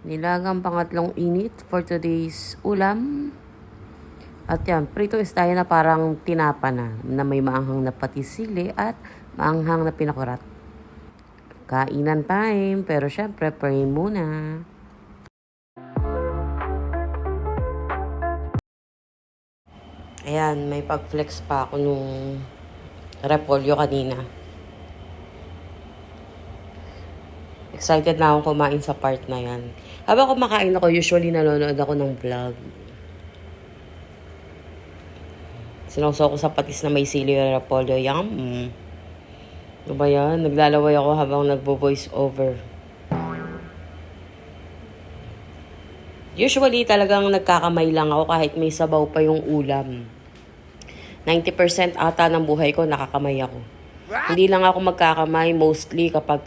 Nilagang pangatlong init for today's ulam. At yan, prito is tayo na parang tinapa na may maanghang na patisili at maanghang na pinakurat. Kainan time, pero syempre, pray muna. Ayan, may pag-flex pa ako nung repolyo kanina. Excited na akong kumain sa part na yan. Habang kumakain ako, usually nanonood ako ng vlog. Sinawsaw ko sa patis na may sili at repolyo. Yum! Ano ba yan? Naglalaway ako habang nagvo-voice over. Usually talagang nagkakamay lang ako kahit may sabaw pa yung ulam. 90% ata ng buhay ko nakakamay ako. Hindi lang ako magkakamay mostly kapag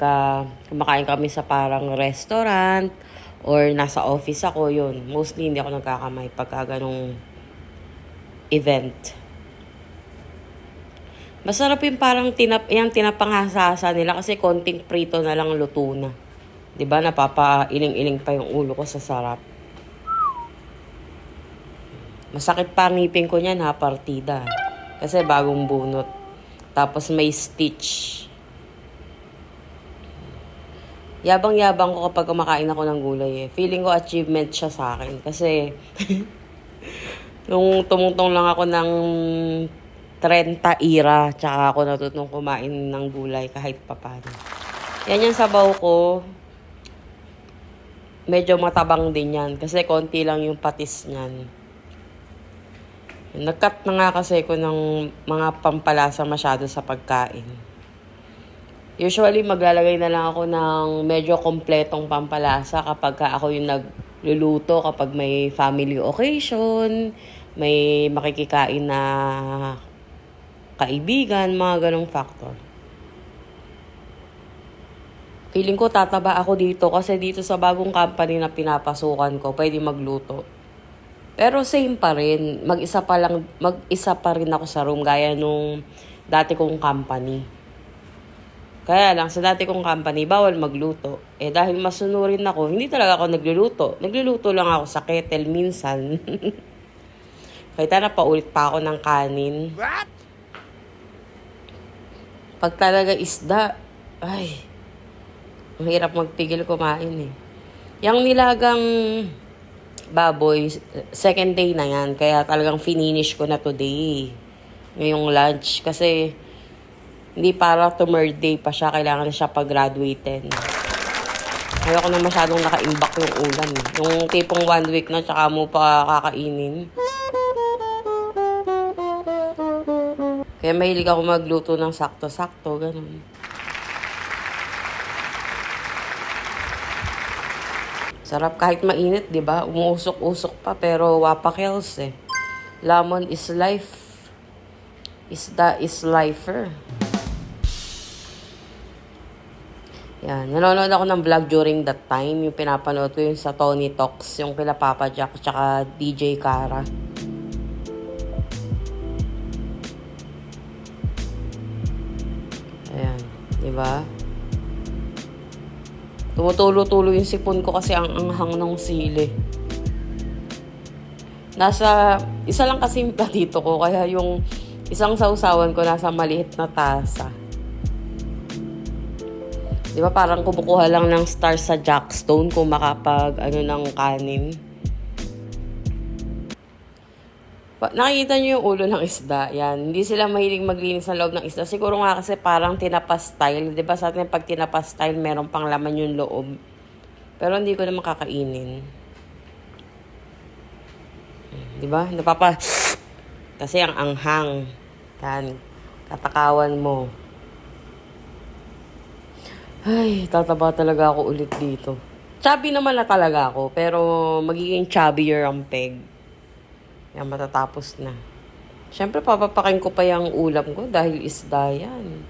kumakain kami sa parang restaurant or nasa office ako, yun. Mostly hindi ako nagkakamay pagka ganong event. Masarap yung parang tinapanghasasa nila kasi konting prito na lang luto na. 'Di ba? Napapailing-iling pa yung ulo ko sa sarap. Masakit pa ang ngipin ko niyan ha, partida. Kasi bagong bunot. Tapos may stitch. Yabang-yabang ko kapag kumakain ako ng gulay eh. Feeling ko achievement siya sa akin. Kasi nung tumungtong lang ako ng 30 era, tsaka ako natutong kumain ng gulay kahit papano. Yan yung sabaw ko. Medyo matabang din yan. Kasi konti lang yung patis niyan. Nag-cut na nga kasi ko ng mga pampalasa masyado sa pagkain. Usually, maglalagay na lang ako ng medyo kompletong pampalasa kapag ako yung nagluluto, kapag may family occasion, may makikikain na kaibigan, mga ganong factor. Feeling ko tataba ako dito kasi dito sa bagong company na pinapasukan ko, pwede magluto. Pero same pa rin. Mag-isa pa rin ako sa room gaya nung dati kong company. Kaya lang, sa dati kong company, bawal magluto. Eh, dahil masunurin ako, hindi talaga ako nagluluto. Nagluluto lang ako sa kettle minsan. Kaya napaulit pa ako ng kanin. What? Pag talaga isda, ay, mahirap magpigil kumain eh. Yang nilagang baboy, second day na yan. Kaya talagang finish ko na today. Ngayong lunch. Kasi hindi para to day pa siya. Kailangan na siya pag-graduaten. Ayoko na masyadong naka-imbak yung ulam. Yung tipong 1 week na tsaka mo pa kakainin. Kaya mahilig ako magluto ng sakto-sakto. Ganun. Sarap kahit mainit, di ba? Umuusok-usok pa, pero wapakels eh. Lemon is life. Isda is lifer. Yan. Nanonood ako ng vlog during that time. Yung pinapanood ko yung sa Tony Talks, yung kila Papa Jack, tsaka DJ Cara. Ayan. Di ba? Tumutulo-tulo yung sipon ko kasi ang anghang ng sili. Isa lang kasi yung platito ko, kaya yung isang sausawan ko nasa maliit na tasa. Di ba parang kumukuha lang ng star sa Jackstone kung makapag ng kanin. Nakikita nyo yung ulo ng isda. Yan. Hindi sila mahilig maglinis sa loob ng isda. Siguro nga kasi parang tinapa style. Diba sa atin pag tinapa style, meron pang laman yung loob. Pero hindi ko naman kakainin. Diba? Kasi ang anghang. Yan. Katakawan mo. Ay, tataba talaga ako ulit dito. Chubby naman na talaga ako. Pero magiging chubbier ang peg. Yan, matatapos na. Siyempre, papapakin ko pa yung ulam ko dahil isda yan.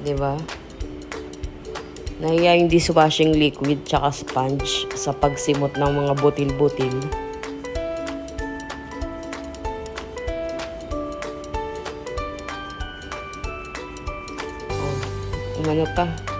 Diba? Nahiya yung dishwashing liquid tsaka sponge sa pagsimot ng mga butil-butil. Umano pa.